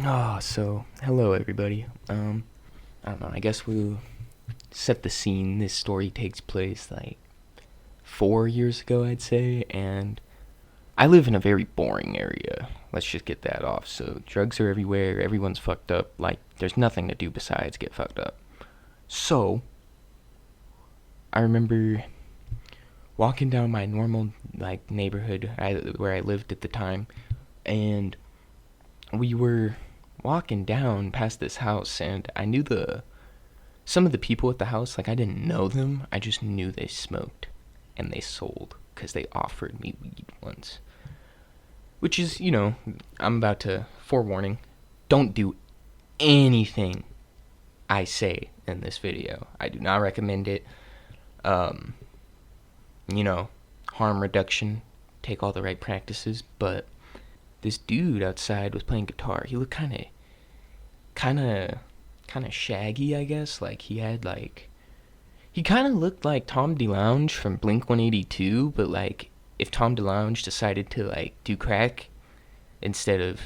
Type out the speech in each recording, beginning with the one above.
Hello everybody. I don't know, I guess we'll set the scene. This story takes place like 4 years ago, I'd say, and I live in a very boring area. Let's just get that off. So, drugs are everywhere, everyone's fucked up, like, there's nothing to do besides get fucked up. So, I remember walking down my normal, like, neighborhood where I lived at the time, and we were walking down past this house, and I knew some of the people at the house. Like, I didn't know them, I just knew they smoked and they sold because they offered me weed once. Which is, I'm about to forewarning, don't do anything I say in this video. I do not recommend it. um Harm reduction, take all the right practices. But this dude outside was playing guitar. He looked kind of shaggy, I guess. Like, he kind of looked like Tom DeLonge from Blink 182, but like if Tom DeLonge decided to like do crack instead of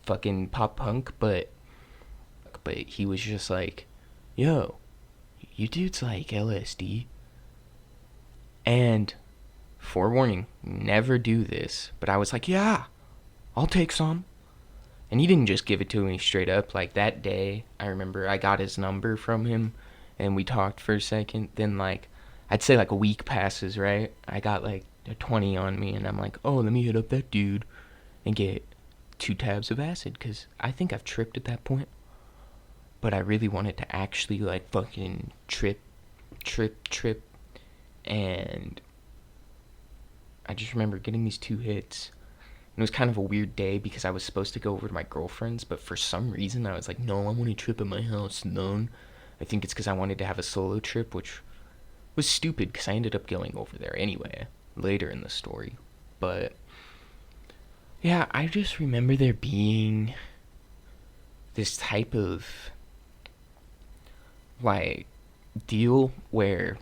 fucking pop punk. But he was just like, yo, you dudes like LSD? And forewarning, never do this. But I was like, yeah, I'll take some. And he didn't just give it to me straight up. Like, that day, I remember I got his number from him, and we talked for a second. Then, like, I'd say like a week passes, right? I got like a 20 on me, and I'm like, oh, let me hit up that dude and get 2 tabs of acid, because I think I've tripped at that point. But I really wanted to actually, like, fucking trip. And I just remember getting these 2 hits. And it was kind of a weird day because I was supposed to go over to my girlfriend's, but for some reason I was like, no, I want to trip at my house alone. I think it's because I wanted to have a solo trip, which was stupid because I ended up going over there anyway, later in the story. But yeah, I just remember there being this type of, like, deal where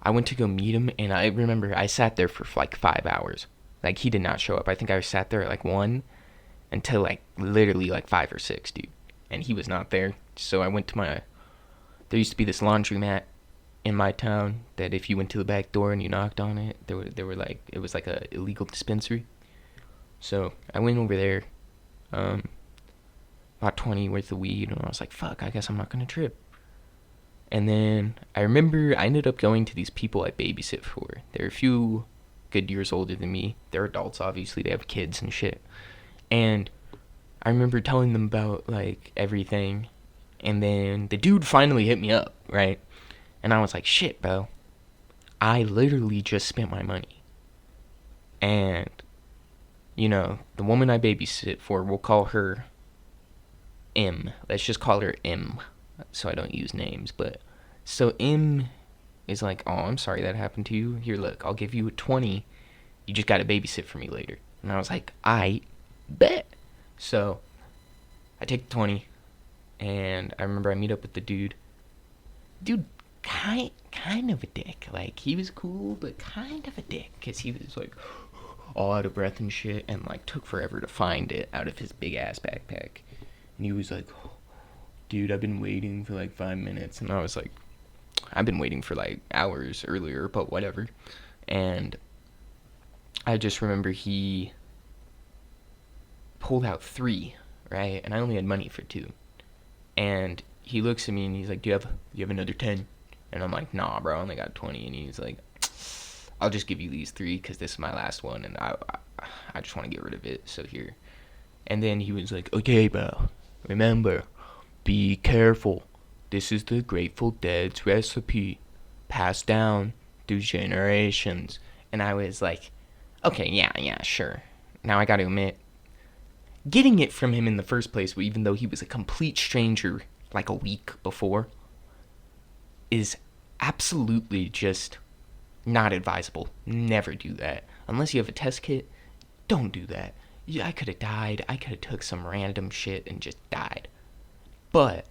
I went to go meet him, and I remember I sat there for like 5 hours. Like, he did not show up. I think I sat there at like 1 until like literally like 5 or 6, dude. And he was not there. So I went to there used to be this laundromat in my town that if you went to the back door and you knocked on it, there were like, it was like a illegal dispensary. So I went over there, bought 20 worth of weed, and I was like, fuck, I guess I'm not gonna trip. And then I remember I ended up going to these people I babysit for. They're a few good years older than me. They're adults, obviously. They have kids and shit. And I remember telling them about, like, everything. And then the dude finally hit me up, right? And I was like, shit, bro. I literally just spent my money. And, the woman I babysit for, we'll call her M. Let's just call her M, so I don't use names. But so M is like, oh, I'm sorry that happened to you. Here, look, I'll give you a 20. You just gotta babysit for me later. And I was like, I bet. So I take the 20, and I remember I meet up with the dude. Dude, kind of a dick. Like, he was cool, but kind of a dick, because he was like all out of breath and shit, and like took forever to find it out of his big ass backpack. And he was like, dude, I've been waiting for like 5 minutes. And I was like, I've been waiting for like hours earlier, but whatever. And I just remember he pulled out 3, right? And I only had money for 2. And he looks at me and he's like, do you have another 10? And I'm like, nah, bro, I only got 20. And he's like, I'll just give you these 3 because this is my last one, and I just want to get rid of it, so here. And then he was like, okay, bro, remember, be careful. This is the Grateful Dead's recipe, passed down through generations. And I was like, okay, yeah, sure. Now I gotta admit, getting it from him in the first place, even though he was a complete stranger like a week before, is absolutely just not advisable. Never do that. Unless you have a test kit, don't do that. Yeah, I could have died. I could have took some random shit and just died. But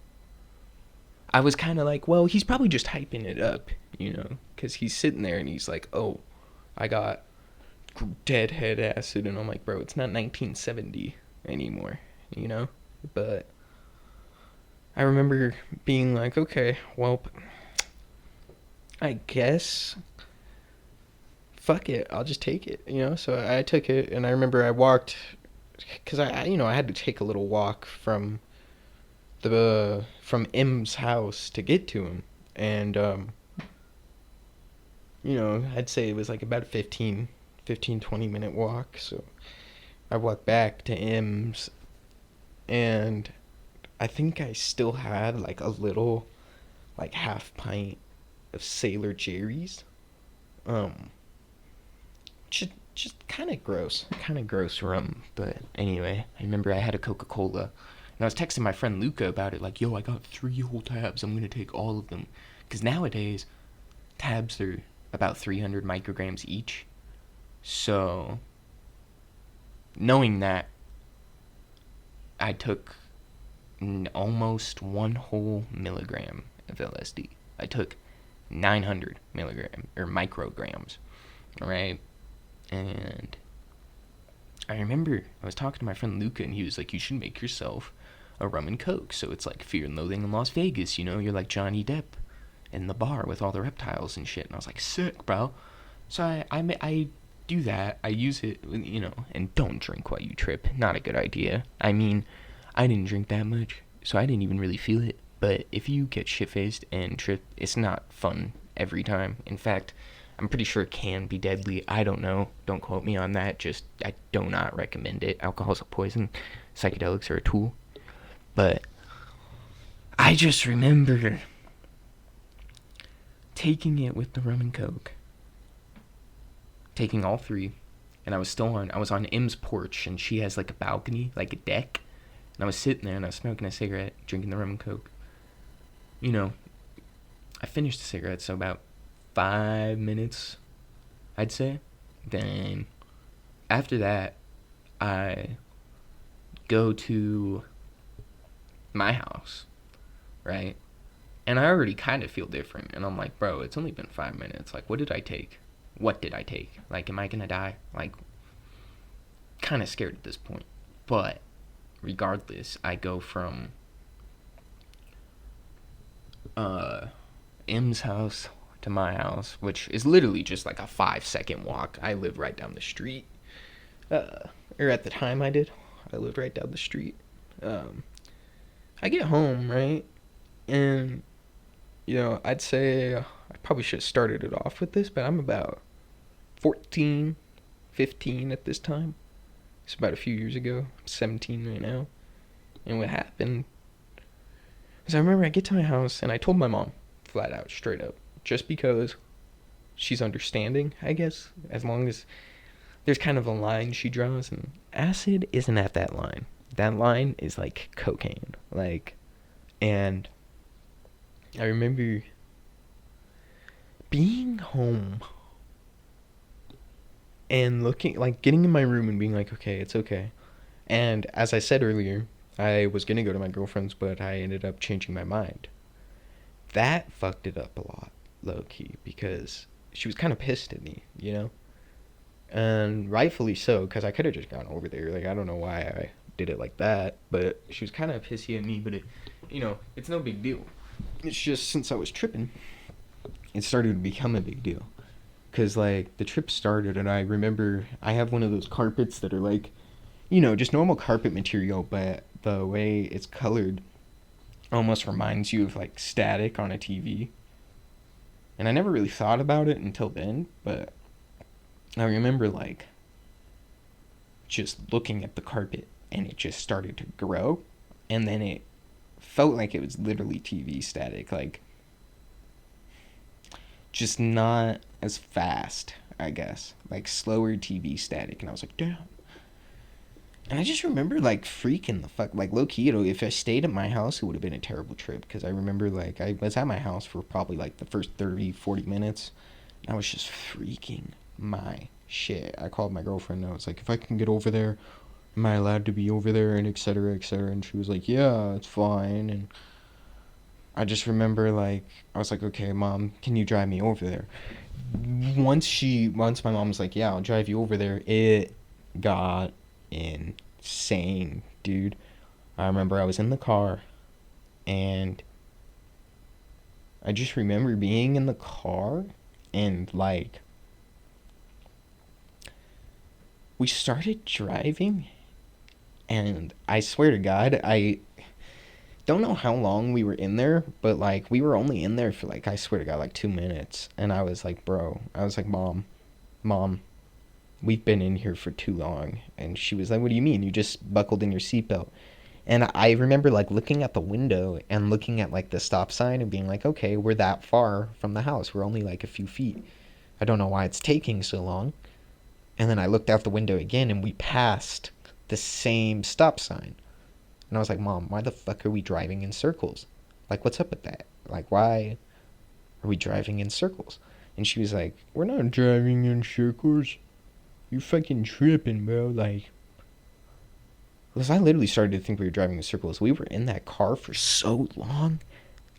I was kind of like, well, he's probably just hyping it up, because he's sitting there and he's like, oh, I got deadhead acid. And I'm like, bro, it's not 1970 anymore. you know? But I remember being like, okay, well, I guess fuck it, I'll just take it, you know? So I took it, and I remember I walked, because I had to take a little walk from M's house to get to him. And, I'd say it was like about a 20-minute walk. So I walked back to M's, and I think I still had like a little, like half pint of Sailor Jerry's. Um, just kind of gross rum. But anyway, I remember I had a Coca-Cola, and I was texting my friend Luca about it, like, yo, I got 3 whole tabs. I'm gonna take all of them, because nowadays tabs are about 300 micrograms each. So knowing that, I took almost 1 whole milligram of LSD. I took 900 milligram or micrograms, right? And I remember I was talking to my friend Luca, and he was like, you should make yourself a rum and coke. So it's like Fear and Loathing in Las Vegas, you're like Johnny Depp in the bar with all the reptiles and shit. And I was like, sick, bro. So I do that. I use it, and don't drink while you trip. Not a good idea. I mean, I didn't drink that much, so I didn't even really feel it. But if you get shit-faced and trip, it's not fun every time. In fact, I'm pretty sure it can be deadly. I don't know. Don't quote me on that. Just, I do not recommend it. Alcohol's a poison. Psychedelics are a tool. But I just remember taking it with the rum and coke. Taking all 3. And I was on M's porch, and she has like a balcony, like a deck. And I was sitting there, and I was smoking a cigarette, drinking the rum and coke. I finished the cigarette, so about 5 minutes, I'd say. Then after that, I go to my house, right? And I already kind of feel different. And I'm like, bro, it's only been 5 minutes. Like, what did I take? Like, am I gonna die? Like, kind of scared at this point. But regardless, I go from M's house to my house, which is literally just like a 5-second walk. I live right down the street. Or at the time I did. I lived right down the street. I get home, right? And, I'd say I probably should have started it off with this, but I'm about 14, 15 at this time. It's about a few years ago. I'm 17 right now. And what happened is I remember I get to my house, and I told my mom, flat out, straight up, just because she's understanding, I guess, as long as there's kind of a line she draws, and acid isn't at that line. That line is like cocaine. And I remember being home and getting in my room and being like, okay, it's okay. And as I said earlier, I was going to go to my girlfriend's, but I ended up changing my mind. That fucked it up a lot, low-key, because she was kind of pissed at me, And rightfully so, because I could have just gone over there. I don't know why I did it like that, but she was kind of pissy at me, but it's no big deal. It's just, since I was tripping, it started to become a big deal. Because, the trip started, and I remember I have one of those carpets that are, just normal carpet material, but the way it's colored almost reminds you of, static on a TV. And I never really thought about it until then, but I remember, just looking at the carpet, and it just started to grow, and then it felt like it was literally TV static, just not as fast, I guess, slower TV static, and I was like, damn. And I just remember, freaking the fuck, low-key, if I stayed at my house, it would have been a terrible trip, because I remember, I was at my house for probably, the first 30, 40 minutes, and I was just freaking my shit. I called my girlfriend, and I was like, if I can get over there, am I allowed to be over there, and et cetera, and she was like, yeah, it's fine, and I just remember, I was like, okay, Mom, can you drive me over there? Once my mom was like, yeah, I'll drive you over there, it got insane, dude. I remember I was in the car, and I just remember being in the car, and like we started driving, and I swear to God, I don't know how long we were in there, but like we were only in there for like, I swear to God, like 2 minutes. And I was like, bro, I was like, mom, we've been in here for too long. And she was like, what do you mean? You just buckled in your seatbelt. And I remember like looking at the window and looking at like the stop sign and being like, okay, we're that far from the house. We're only like a few feet. I don't know why it's taking so long. And then I looked out the window again and we passed the same stop sign. And I was like, Mom, why the fuck are we driving in circles? Like, what's up with that? Like, why are we driving in circles? And she was like, we're not driving in circles. You fucking tripping, bro. Like, because I literally started to think we were driving in circles. We were in that car for so long.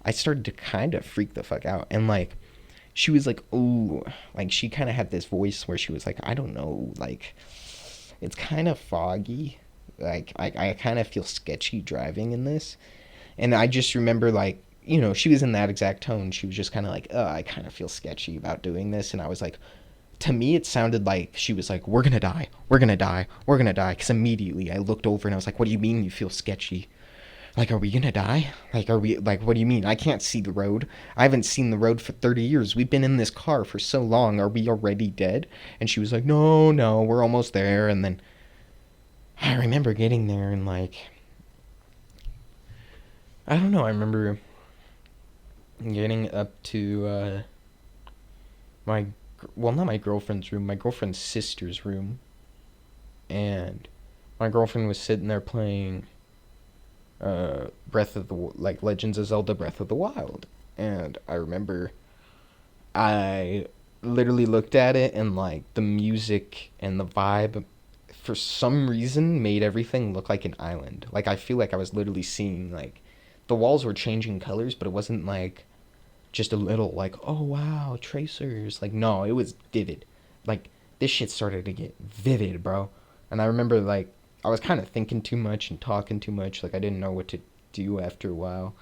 I started to kind of freak the fuck out. And, like, she was like, oh, like, she kind of had this voice where she was like, I don't know, like, it's kind of foggy. Like, I kind of feel sketchy driving in this. And I just remember, like, you know, she was in that exact tone. She was just kind of like, oh, I kind of feel sketchy about doing this. And I was like, to me, it sounded like she was like, we're going to die. We're going to die. We're going to die. Because immediately I looked over and I was like, what do you mean you feel sketchy? Like, are we going to die? Like, are we, like, what do you mean? I can't see the road. I haven't seen the road for 30 years. We've been in this car for so long. Are we already dead? And she was like, no, we're almost there. And then I remember getting there and, like, I don't know. I remember getting up to my, well, not my girlfriend's room, my girlfriend's sister's room. And my girlfriend was sitting there playing Breath of the, like, Legends of Zelda Breath of the Wild. And I remember I literally looked at it and, like, the music and the vibe for some reason made everything look like an island. Like, I feel like I was literally seeing, like, the walls were changing colors, but it wasn't like just a little like, oh wow, tracers. Like, no, it was vivid. Like, this shit started to get vivid, bro. And I remember, like, I was kind of thinking too much and talking too much. Like, I didn't know what to do after a while.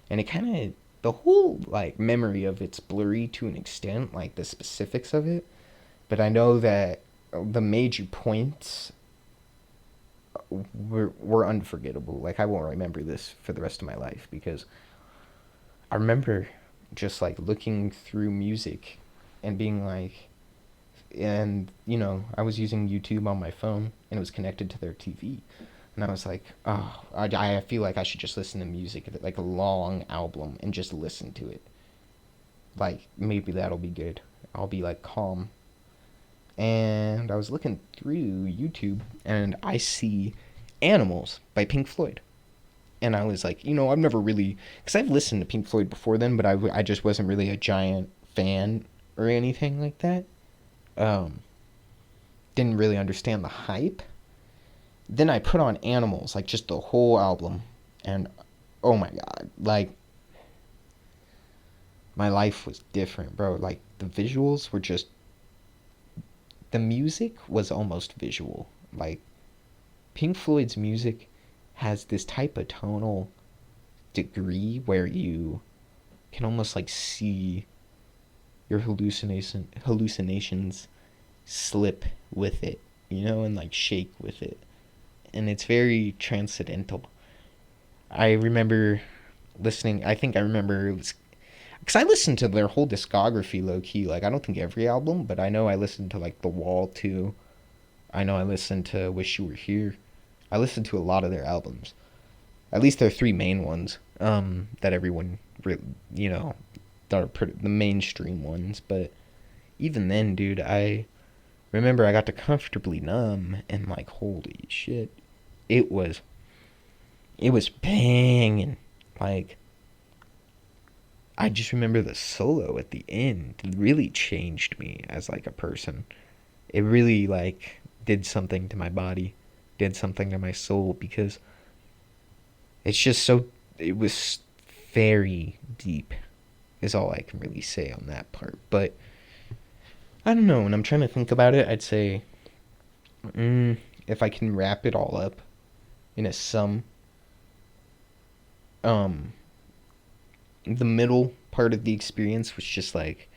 And it kind of, the whole, like, memory of it's blurry to an extent, like, the specifics of it. But I know that the major points were unforgettable. Like, I won't remember this for the rest of my life because I remember just like looking through music and being like, and you know, I was using YouTube on my phone and it was connected to their TV. And I was like, oh, I feel like I should just listen to music, like a long album, and just listen to it. Like, maybe that'll be good. I'll be like calm. And I was looking through YouTube and I see Animals by Pink Floyd. And I was like, you know, I've never really, because I've listened to Pink Floyd before then, but I just wasn't really a giant fan or anything like that. Um, didn't really understand the hype. Then I put on Animals, like just the whole album, and oh my god, like my life was different, bro. Like the visuals were just, the music was almost visual. Like Pink Floyd's music has this type of tonal degree where you can almost like see your hallucinations slip with it, you know, and like shake with it. And it's very transcendental. I remember listening, I think I remember, because I listened to their whole discography low key. Like, I don't think every album, but I know I listened to like The Wall too. I know I listened to Wish You Were Here. I listened to a lot of their albums. At least their three main ones, that everyone, you know, are the mainstream ones. But even then, dude, I remember I got to Comfortably Numb, and like, holy shit, it was banging. Like, I just remember the solo at the end really changed me as like a person. It really like did something to my body, did something to my soul, because it's just so, it was very deep is all I can really say on that part. But I don't know, when I'm trying to think about it, I'd say if I can wrap it all up in a sum, Um, the middle part of the experience was just like,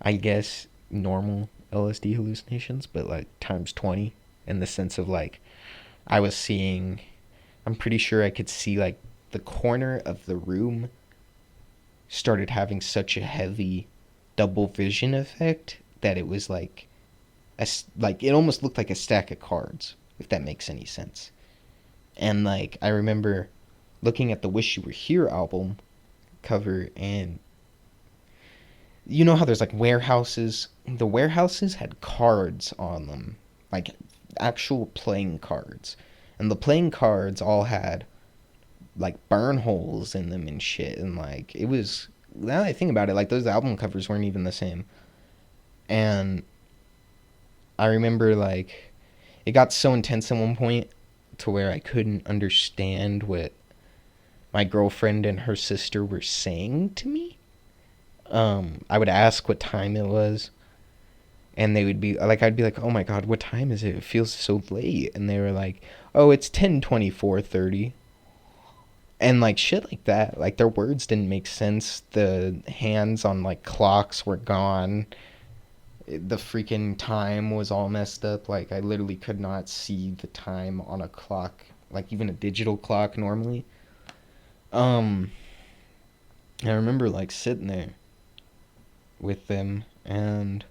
I guess, normal LSD hallucinations, but like times 20, in the sense of like, I was seeing, I'm pretty sure I could see like the corner of the room started having such a heavy double vision effect that it was like like it almost looked like a stack of cards, if that makes any sense. And like I remember looking at the Wish You Were Here album cover, and you know how there's like warehouses? The warehouses had cards on them, like actual playing cards. And the playing cards all had like burn holes in them and shit. And like it was, now that I think about it, like those album covers weren't even the same. And I remember like it got so intense at one point to where I couldn't understand what my girlfriend and her sister were saying to me. I would ask what time it was, and they would be like, I'd be like, "Oh my god, what time is it? It feels so late." And they were like, "Oh, it's 10:24:30." And like shit like that. Like their words didn't make sense. The hands on like clocks were gone. The freaking time was all messed up. Like I literally could not see the time on a clock, like even a digital clock normally. Um, I remember like sitting there with them, and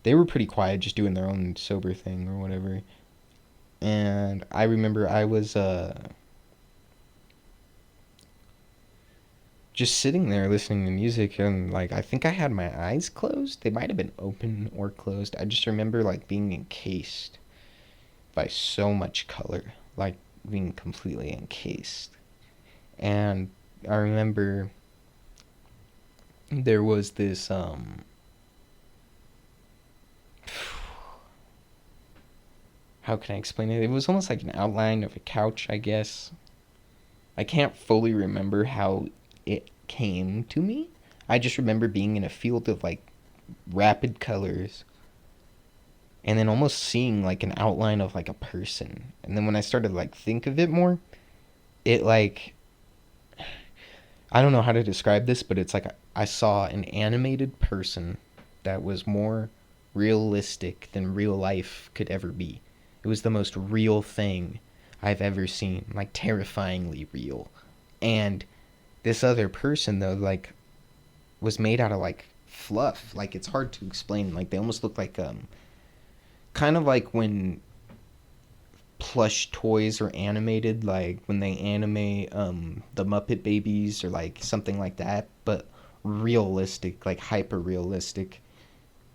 they were pretty quiet, just doing their own sober thing or whatever. And I remember I was just sitting there listening to music, and like I think I had my eyes closed. They might have been open or closed. I just remember like being encased by so much color, like being completely encased. And I remember there was this how can I explain it? It was almost like an outline of a couch, I guess. I can't fully remember how it came to me. I just remember being in a field of like rapid colors, and then almost seeing like an outline of like a person. And then when I started to like think of it more, it like, I don't know how to describe this, but it's like I saw an animated person that was more realistic than real life could ever be. It was the most real thing I've ever seen, like terrifyingly real. And this other person though, like, was made out of like fluff. Like it's hard to explain. Like they almost look like kind of like when plush toys are animated, like when they animate the Muppet Babies or like something like that, but realistic, like hyper realistic,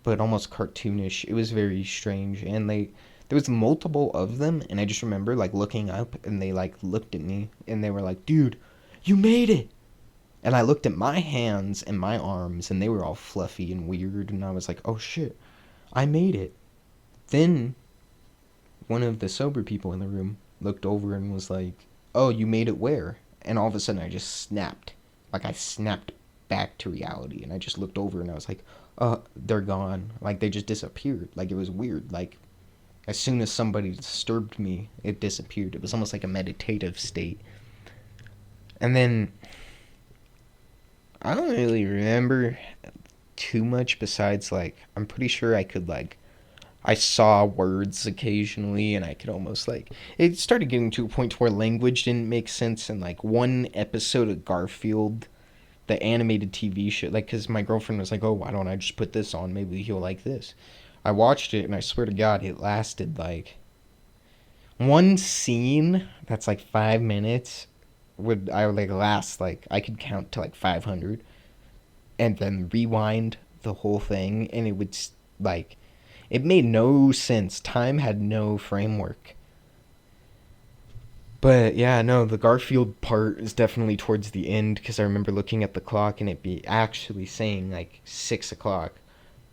but almost cartoonish. It was very strange, and they there was multiple of them, and I just remember like looking up, and they like looked at me, and they were like, "Dude, you made it!" And I looked at my hands and my arms, and they were all fluffy and weird, and I was like, "Oh shit, I made it." Then one of the sober people in the room looked over and was like, "Oh, you made it where?" And all of a sudden I just snapped. Like I snapped back to reality, and I just looked over and I was like, they're gone." Like they just disappeared. Like it was weird. Like as soon as somebody disturbed me, it disappeared. It was almost like a meditative state. And then I don't really remember too much besides like I'm pretty sure I could like I saw words occasionally, and I could almost like it started getting to a point where language didn't make sense. And like one episode of Garfield, the animated TV show, like because my girlfriend was like, "Oh, why don't I just put this on? Maybe he'll like this." I watched it, and I swear to God, it lasted like one scene that's like 5 minutes would I would like last like I could count to like 500, and then rewind the whole thing, and it would like it made no sense. Time had no framework. But yeah, no, the Garfield part is definitely towards the end, because I remember looking at the clock and it be actually saying like 6 o'clock,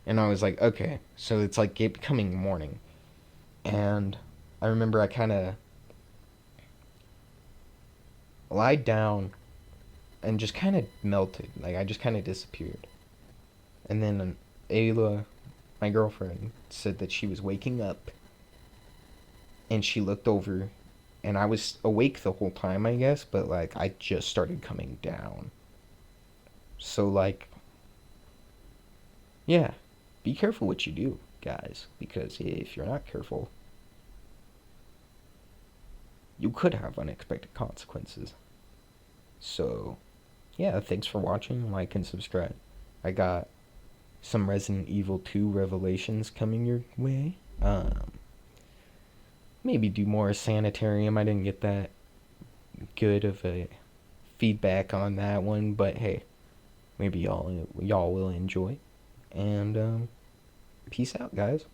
and I was like, okay, so it's like it becoming morning. And I remember I kind of lied down and just kind of melted. Like I just kind of disappeared. And then Ayla, my girlfriend, said that she was waking up, and she looked over, and I was awake the whole time, I guess, but like I just started coming down. So like, yeah, be careful what you do, guys, because if you're not careful, you could have unexpected consequences. So, yeah, thanks for watching. Like and subscribe. I got some Resident Evil 2 revelations coming your way. Maybe do more Sanitarium. I didn't get that good of a feedback on that one, but hey, maybe y'all will enjoy. And peace out, guys.